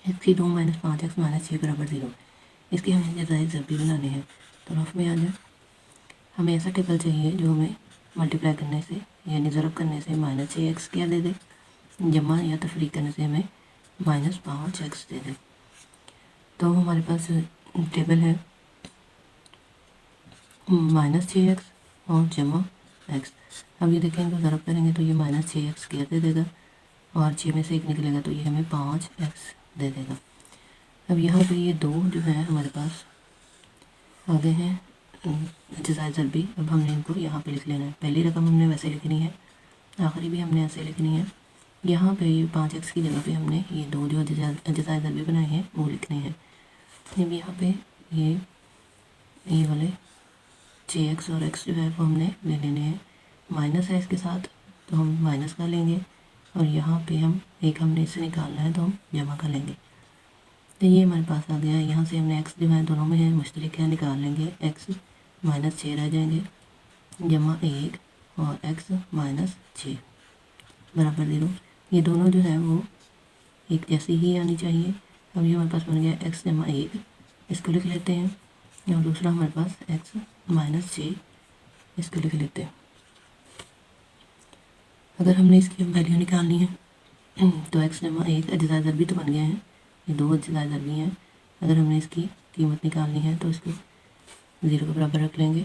X की 2 minus 5x minus 6 बराबर 0। इसकी हमें जजाए ज़रबी बनानी है। तो रफ में आ जाए, हमें ऐसा टेबल चाहिए जो हमें मल्टीप्लाई करने से यानी ज़रब करने से -6x क्या दे दे, जमा या तफरीक करने से हमें -5x दे दे। तो हमारे पास टेबल है -6x और जमा x। अब ये देखें, इनको ज़रब करेंगे तो ये -6x क्या दे देगा और 6 में से 1 निकलेगा तो ये हमें 5x दे देगा। अब यहाँ पे ये दो जो है हमारे पास आ गए हैं जजाए ज़रबी। अब हमने इनको यहाँ पे लिख लेना है। पहली रकम हमने वैसे लिखनी है, आखिरी भी हमने ऐसे लिखनी है। यहाँ पे ये 5x की जगह पे हमने ये दो जो जजाए ज़रबी बनाए हैं वो लिखने हैं। अब यहाँ पे ये वाले 6x और x जो है वो हमने ले लेने हैं। माइनस है इसके साथ तो हम माइनस का लेंगे और यहाँ पे हमने इससे निकालना है तो हम जमा का लेंगे। तो ये हमारे पास आ गया है। यहाँ से हमने x जो है दोनों में है मुश्तरक है, निकाल लेंगे। x -6 रह जाएंगे, जमा 1 और x -6 बराबर 0। ये दोनों जो है वो एक जैसी ही आनी चाहिए। अब ये हमारे पास बन गया x जमा 1, इसको लिख लेते हैं। और दूसरा हमारे पास x -6, इसको लिख लेते हैं। अगर हमने इसकी वैल्यू निकालनी है तो x जमा 1 अज्जाए ज़रबी तो बन गए हैं, ये दो अज्जाए ज़रबी हैं। अगर हमने इसकी कीमत निकालनी है तो इसको 0 के बराबर रख लेंगे।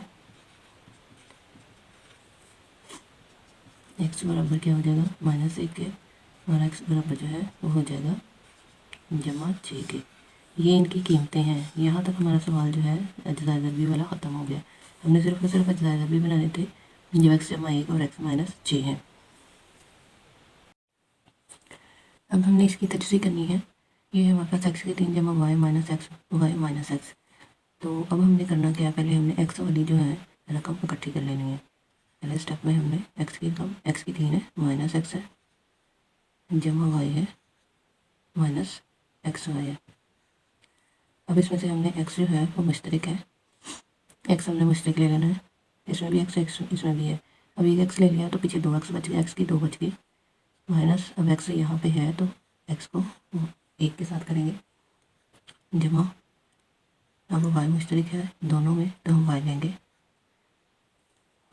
x बराबर क्या हो जाएगा -1 के और x बराबर जो है वो हो जाएगा जमा 6 के। ये इनकी कीमतें हैं। यहाँ तक हमारा सवाल जो है अज्जाए ज़रबी वाला ख़त्म हो गया। हमने सिर्फ और सिर्फ अज्जाए ज़रबी बनाने थे जो x जमा 1 और x -6 हैं। अब हमने इसकी तजज़ी करनी है। ये हमारे पास x की 3 जमा y माइनस x। तो अब हमने करना क्या है, पहले हमने x वाली जो है रकम इकट्ठी कर लेनी है। पहले स्टेप में हमने x की रकम x की 3 है -x है, जमा y है -xy है। अब इसमें से हमने x जो है वो मुश्तरक है, x हमने मुश्तरक ले लेना है। इसमें भी x इसमें भी है। अब एक x ले लिया तो पीछे 2x बच गया, x की 2 बच गई माइनस। अब x यहाँ पे है तो x को 1 के साथ करेंगे, जमा। अब y मुश्तरक है दोनों में तो हम y लेंगे,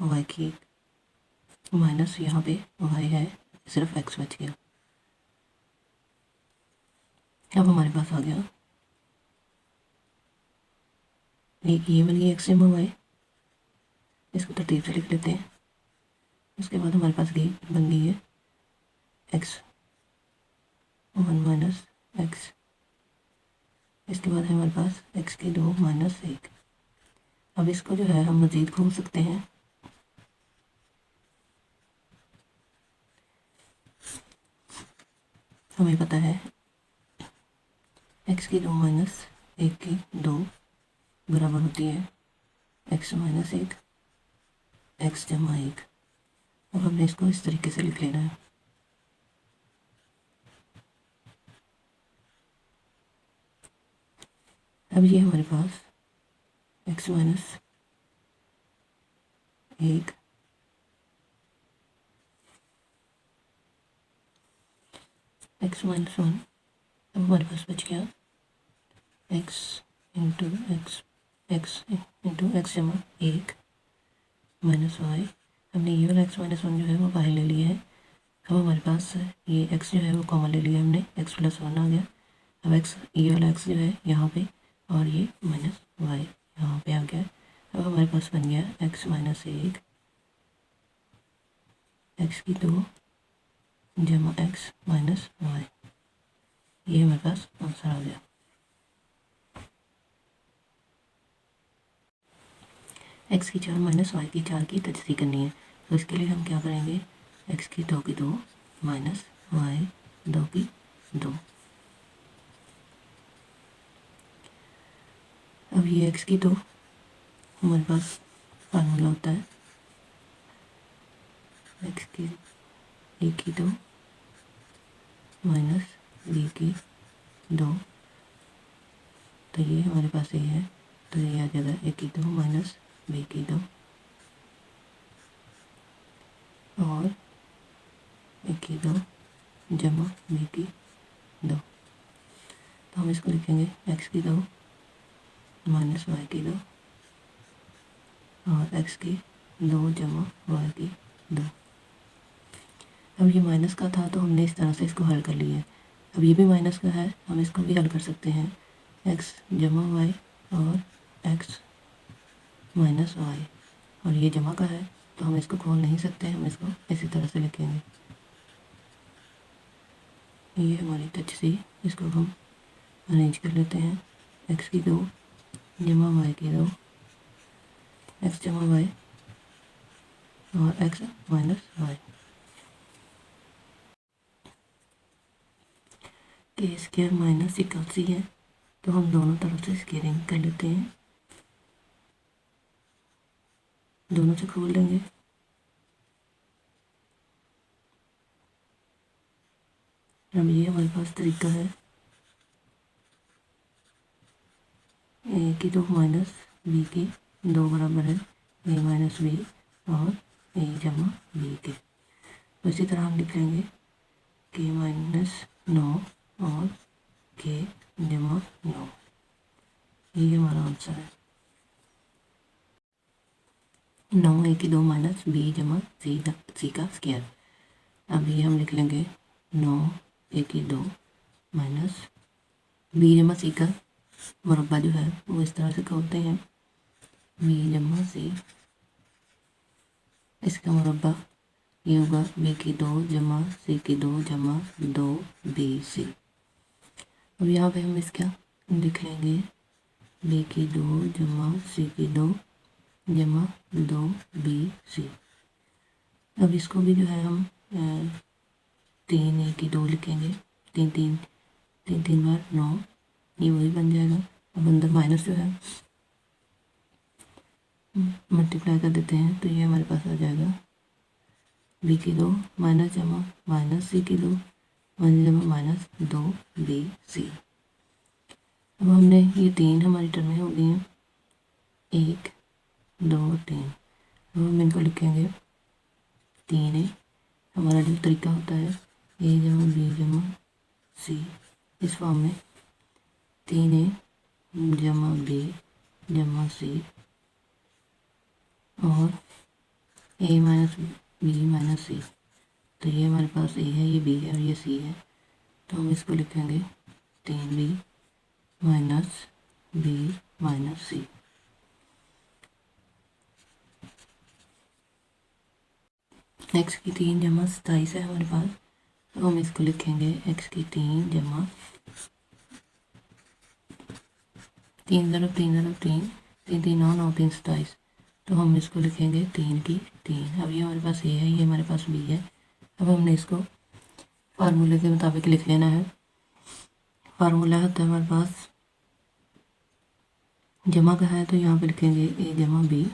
y की माइनस यहाँ पे y है, सिर्फ x बच गया। अब हमारे पास आ गया एक ये बन गई x जमा y, इसको तरतीब से लिख लेते हैं। उसके बाद हमारे पास बन गई है x 1 माइनस x। इसके बाद है हमारे पास x की 2 माइनस 1। अब इसको जो है हम मज़ीद घूम सकते हैं। हमें पता है x की 2 माइनस 1 की 2 बराबर होती है x माइनस 1 x जमा 1। अब हमने इसको इस तरीके से लिख लेना है। अब ये हमारे पास x माइनस 1 x माइनस 1, अब हमारे पास बच गया x इंटू एक्स जमा 1 माइनस y। हमने ये वाला x माइनस 1 जो है वो बाहर ले लिया है। अब हमारे पास ये x जो है वो कॉमन ले लिया हमने, x प्लस 1 आ गया। अब x ये वाला x जो है यहाँ पे और ये माइनस y यहाँ पे आ गया। अब हमारे पास बन गया x माइनस 1 x की 2 जमा x माइनस y। ये हमारे पास आंसर आ गया। x की 4 माइनस y की 4 की तजज़ी करनी है। तो इसके लिए हम क्या करेंगे, x की 2 की 2 माइनस y 2 की 2। अब ये x की 2 हमारे पास फार्मूला होता है x की 1 की 2 माइनस b की 2। तो ये हमारे पास ये है, तो ये आ जाएगा 1 की 2 माइनस b की 2 और 1 की 2 जमा b की 2। तो हम इसको लिखेंगे x की 2 माइनस y की 2 और x की 2 जमा y की 2। अब ये माइनस का था तो हमने इस तरह से इसको हल कर लिया है। अब ये भी माइनस का है, हम इसको भी हल कर सकते हैं, x जमा y और x माइनस y, और ये जमा का है तो हम इसको खोल नहीं सकते, हम इसको इसी तरह से लिखेंगे। ये हमारी टच सी, इसको हम अरेंज कर लेते हैं, x की 2 जमा y की 2, x जमा y और x माइनस y। के स्क्वायर माइनस इक्वल है तो हम दोनों तरफ से स्केलिंग कर लेते हैं, दोनों से खोल लेंगे। अब ये हमारे पास तरीका है, ए की 2 माइनस बी की 2 बराबर है ए माइनस बी और ए जमा बी के। तो इसी तरह हम लिख लेंगे के माइनस 9 और के जमा 9। ये हमारा आंसर है। 9 ए की 2 माइनस बी जमा सी का स्क्वायर। अब ये हम लिख लेंगे 9 ए की 2 माइनस बी जमा सी का मुरब्बा जो है वो इस तरह से खोलते हैं, बी जमा सी, इसका मुरब्बा ये होगा बी की 2 जमा सी की 2 जमा 2 बी सी। अब यहाँ पे हम इसका लिख लेंगे बी की 2 जमा सी की 2 जमा 2 बी सी। अब इसको भी जो है हम 3 ए की 2 लिखेंगे, 3 3 3 3 बार 9, ये वही बन जाएगा। अब अंदर माइनस जो है मल्टीप्लाई कर देते हैं तो ये हमारे पास आ जाएगा बी की 2 माइनस जमा माइनस सी की 2 माइनस जमा माइनस 2 बी सी। अब हमने ये 3 हमारी टर्में हो गई हैं, 1 2 3। अब हम इनको लिखेंगे 3 ए, हमारा जो तरीका होता है ए जमा बी जमा सी, इस फॉर्म में 3 ए जमा बी जमा सी और ए माइनस बी माइनस सी। तो ये हमारे पास ए है, ये बी है और ये सी है, तो हम इसको लिखेंगे 3b माइनस बी माइनस सी। एक्स की 3 जमा 27 है हमारे पास, तो हम इसको लिखेंगे एक्स की 3 जमा 3 × 3 × 3 3 3 9 9 3 27, तो हम इसको लिखेंगे 3 की 3। अब ये हमारे पास ए है, ये हमारे पास बी है। अब हमने इसको फार्मूले के मुताबिक लिख लेना है। फार्मूला होता है हमारे पास, जमा का है तो यहाँ पे लिखेंगे ए जमा बी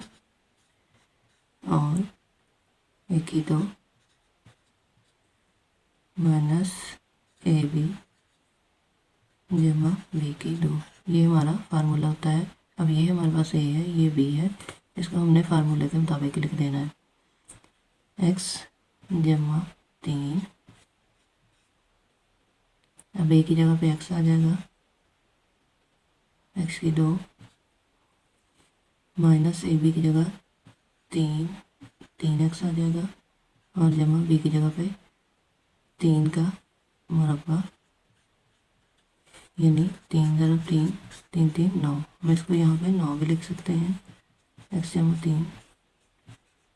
और ए की 2 माइनस ए बी जमा बी की 2, ये हमारा फार्मूला होता है। अब ये हमारे पास ए है, ये बी है, इसको हमने फार्मूले के मुताबिक लिख देना है। एक्स जमा 3, अब ए की जगह पे एक्स आ जाएगा, एक्स की 2 माइनस ए बी की जगह 3 एक्स आ जाएगा और जमा बी की जगह पे 3 का मुरब्बा, यानी 3 × 3 3 3 9। हम इसको यहाँ पे 9 भी लिख सकते हैं। एक्स जमा 3,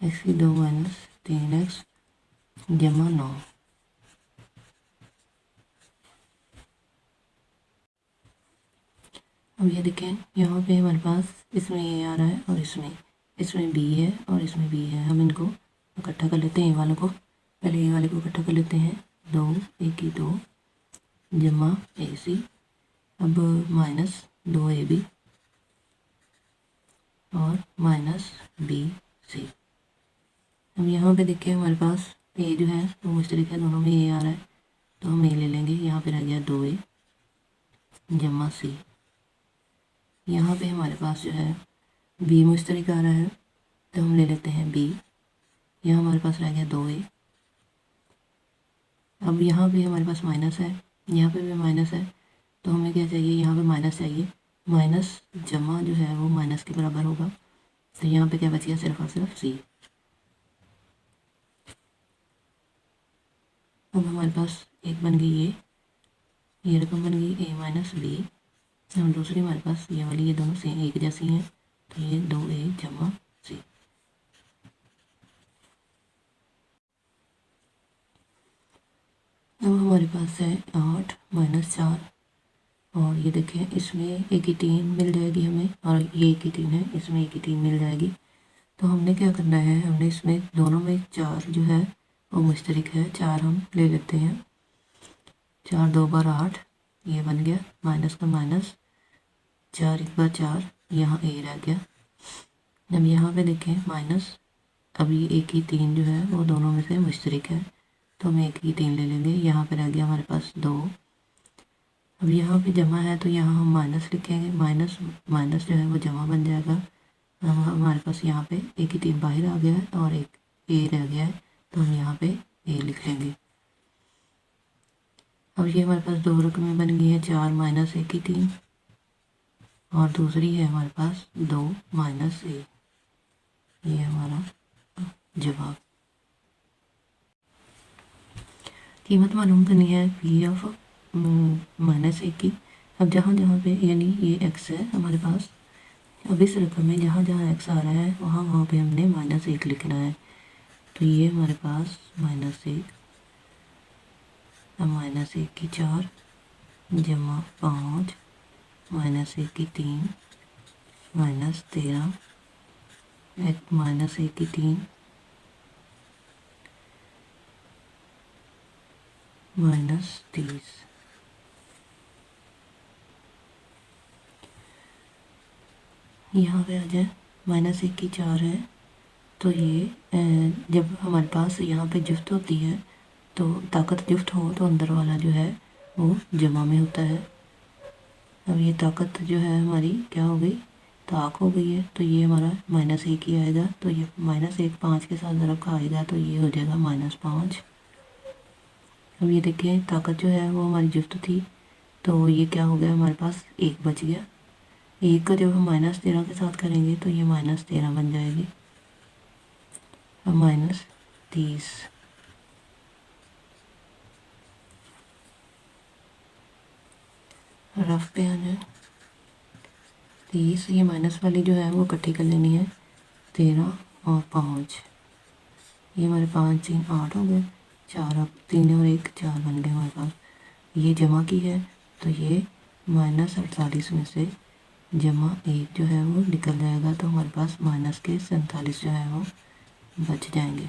एक्स की 2 माइनस 3 एक्स जमा 9। अब ये देखें यहाँ पे हमारे पास इसमें ए आ रहा है और इसमें बी है और इसमें बी है। हम इनको इकट्ठा कर लेते हैं, ए वालों को, पहले ए वाले को इकट्ठा कर लेते हैं, 2 ए की 2 जमा ए सी, अब माइनस 2 ए बी और माइनस बी सी। अब यहाँ पे देखिए हमारे पास ए जो है वो मुश्तरक है, दोनों में ए आ रहा है तो हम ए ले लेंगे। यहाँ पे रह गया 2a जमा सी। यहाँ पे हमारे पास जो है बी मुश्तरक आ रहा है तो हम ले लेते हैं बी। यहाँ हमारे पास रह गया 2a। अब यहाँ पे हमारे पास माइनस है, यहाँ पे भी माइनस है तो हमें क्या चाहिए, यहाँ पे माइनस चाहिए, माइनस जमा जो है वो माइनस के बराबर होगा। तो यहाँ पे क्या बच गया, सिर्फ और सिर्फ सी। अब हमारे पास एक बन गई ये रकम बन गई ए माइनस बी। और दूसरी हमारे पास ये वाली, ये दोनों से एक जैसी हैं, तो ये 2a जमा सी। अब हमारे पास है 8 माइनस 4, और ये देखें इसमें 1 मिल जाएगी हमें, और ये 1 है, इसमें 1 मिल जाएगी। तो हमने क्या करना है, हमने इसमें दोनों में 4 जो है वो मुश्तरक है, 4 हम ले लेते हैं। 4 2 बार 8, ये बन गया माइनस का माइनस, 4 1 बार 4, यहाँ ए रह गया। अब यहाँ पे देखें माइनस, अब ये 1 जो है वो दोनों में से मुश्तरक है, तो हम 1 ले लेंगे। यहाँ पे रह गया हमारे पास 2। अब यहाँ पे जमा है तो यहाँ हम माइनस लिखेंगे, माइनस माइनस जो है वो जमा बन जाएगा। अब हमारे पास यहाँ पे 1 बाहर आ गया है और एक ए रह गया है, तो हम यहाँ पे ए लिख लेंगे। अब ये हमारे पास 2 रकमें बन गई हैं, 4 माइनस 1 और दूसरी है हमारे पास 2 माइनस ए। ये हमारा जवाब। कीमत मालूम करनी है पी ऑफ माइनस ए की। अब जहाँ जहाँ पे यानी ये एक्स है हमारे पास, अब इस रकम में जहाँ जहाँ एक्स आ रहा है वहाँ वहाँ पे हमने -1 लिखना है। तो ये हमारे पास -1, अब -1 की 4 जमा 5 -1 की 3 -13, -1 की 3 -30। यहाँ पे आ जाए -1 की 4 है, तो ये जब हमारे पास यहाँ पे जुफ्त होती है तो ताकत जुफ्त हो तो अंदर वाला जो है वो जमा में होता है। अब ये ताकत जो है हमारी क्या हो गई, ताक हो गई है, तो ये हमारा -1 ही आएगा। तो ये -1 5 के साथ ज़रब का आएगा, तो ये हो जाएगा -5। अब ये देखिए ताकत जो है वो हमारी जुफ्त थी, तो ये क्या हो गया, हमारे पास 1 बच गया। 1 का जब हम -13 के साथ करेंगे तो ये -13 बन जाएगी। अब -30, रफ पे आ जाए 30, ये माइनस वाली जो है वो इकट्ठी कर लेनी है, 13 और 5, ये हमारे 5 3 8 हो गए, 4 अब 3 और 1 4 बन गए हमारे पास। ये जमा की है, तो ये -48 में से जमा 1 जो है वो निकल जाएगा, तो हमारे पास माइनस के 47 जो है वो बच जाएंगे।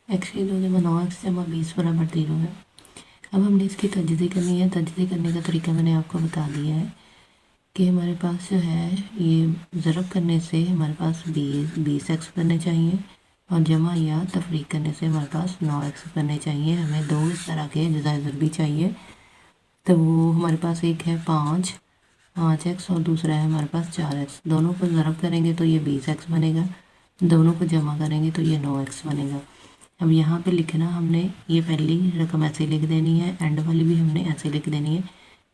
एक्स की 2 जमा 9 एक्स जमा 20 बराबर 0 है। अब हमने इसकी तजदी करनी है। तजदी करने का तरीका मैंने आपको बता दिया है कि हमारे पास जो है ये ज़रब करने से हमारे पास 20 एक्स बनने चाहिए, और जमा या तफरीक करने से हमारे पास 9 एक्स बनने चाहिए। हमें 2 इस तरह के जज़ाए ज़रबी चाहिए, तो वो हमारे पास एक है 5 एक्स और दूसरा है हमारे पास 4 एक्स। दोनों को ज़रब करेंगे तो ये 20 एक्स बनेगा, दोनों को जमा करेंगे तो ये 9 एक्स बनेगा। अब यहाँ पे लिखना हमने, ये पहली रकम ऐसे लिख देनी है, एंड वाली भी हमने ऐसे लिख देनी है।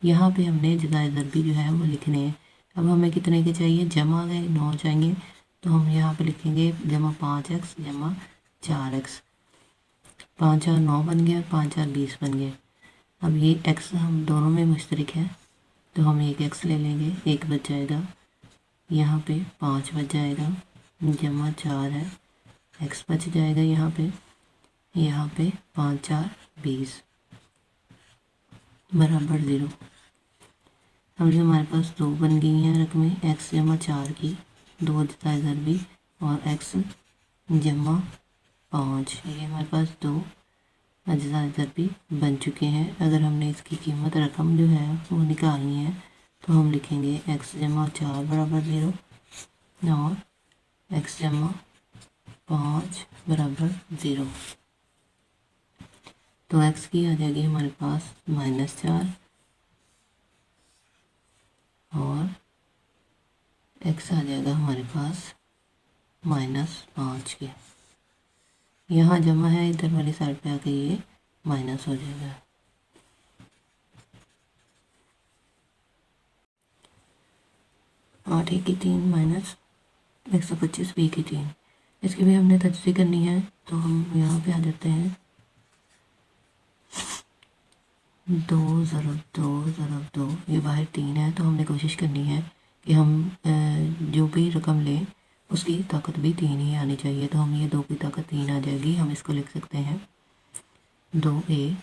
यहाँ पे हमने जज़ाए ज़रबी जो है वो लिखने हैं। अब हमें कितने के चाहिए, जमा गए 9 चाहिए, तो हम यहाँ पे लिखेंगे जमा 5 एक्स जमा 4 एक्स। 5 4 9 बन गया, 5 4 20 बन गए। अब ये एक्स हम दोनों में मुश्तरक है, तो हम एक एक्स ले लेंगे, 1 बच जाएगा, यहाँ पे 5 बच जाएगा, जमा 4 है, एक्स बच जाएगा यहाँ पे 5 4 20 बराबर 0। अब जो हमारे पास 2 बन गई हैं रकमें, एक्स जमा 4 की 2 जज़ाए ज़रबी और एक्स जमा 5, ये हमारे पास 2 जज़ाए ज़रबी बन चुके हैं। अगर हमने इसकी कीमत रकम जो है वो निकालनी है, तो हम लिखेंगे एक्स जमा 4 बराबर 0 और एक्स जमा 5 बराबर 0। तो एक्स की आ जाएगी हमारे पास -4 और एक्स आ जाएगा हमारे पास -5 के। यहाँ जमा है, इधर वाली साइड पे आके ये माइनस हो जाएगा। 8 A की 3 माइनस 125 B की 3। इसकी भी हमने तजज़ी करनी है, तो हम यहाँ पे आ जाते हैं। 2 ज़रब 2 ज़रब 2, ये बाहर 3 है, तो हमने कोशिश करनी है कि हम जो भी रकम लें उसकी ताकत भी 3 ही आनी चाहिए। तो हम ये 2 की ताकत 3 आ जाएगी, हम इसको लिख सकते हैं 2A।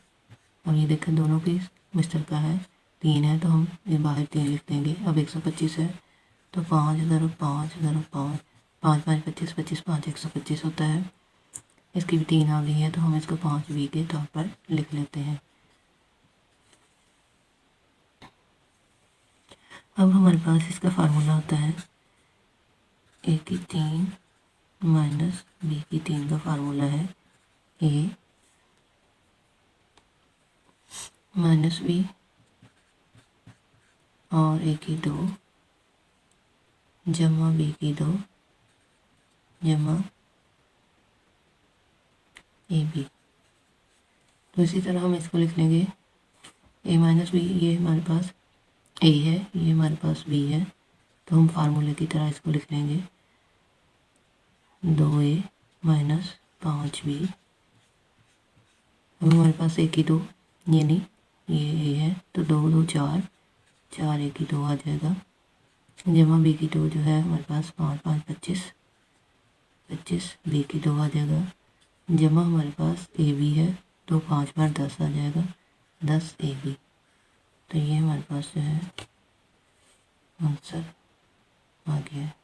अब ये देखें दोनों की मुश्तरका है, 3 है, तो हम ये बाहर 3 लिख देंगे। अब 125 है, तो 5 ज़रब 5 ज़रब 5, 5 5 25, 25 5 125 होता है। इसकी भी 3 आ गई है, तो हम इसको 5B के तौर पर लिख लेते हैं। अब हमारे पास इसका फार्मूला होता है A की 3 माइनस B की 3 का फार्मूला है A माइनस B और A की 2 जमा B की 2 जमा AB। तो इसी तरह हम इसको लिख लेंगे A माइनस B, ये हमारे पास A है, ये हमारे पास B है, तो हम फार्मूले की तरह इसको लिख लेंगे 2A माइनस 5B। अब हमारे पास A की 2, ये नहीं, ये A है, तो 2 2 4, 4 A की 2 आ जाएगा, जमा B की 2 जो है हमारे पास 5 5 25, 25 B की 2 आ जाएगा, जमा हमारे पास AB है, तो 5 बार 10 आ जाएगा, 10 AB। तो ये हमारे पास जो है आंसर आ गया है।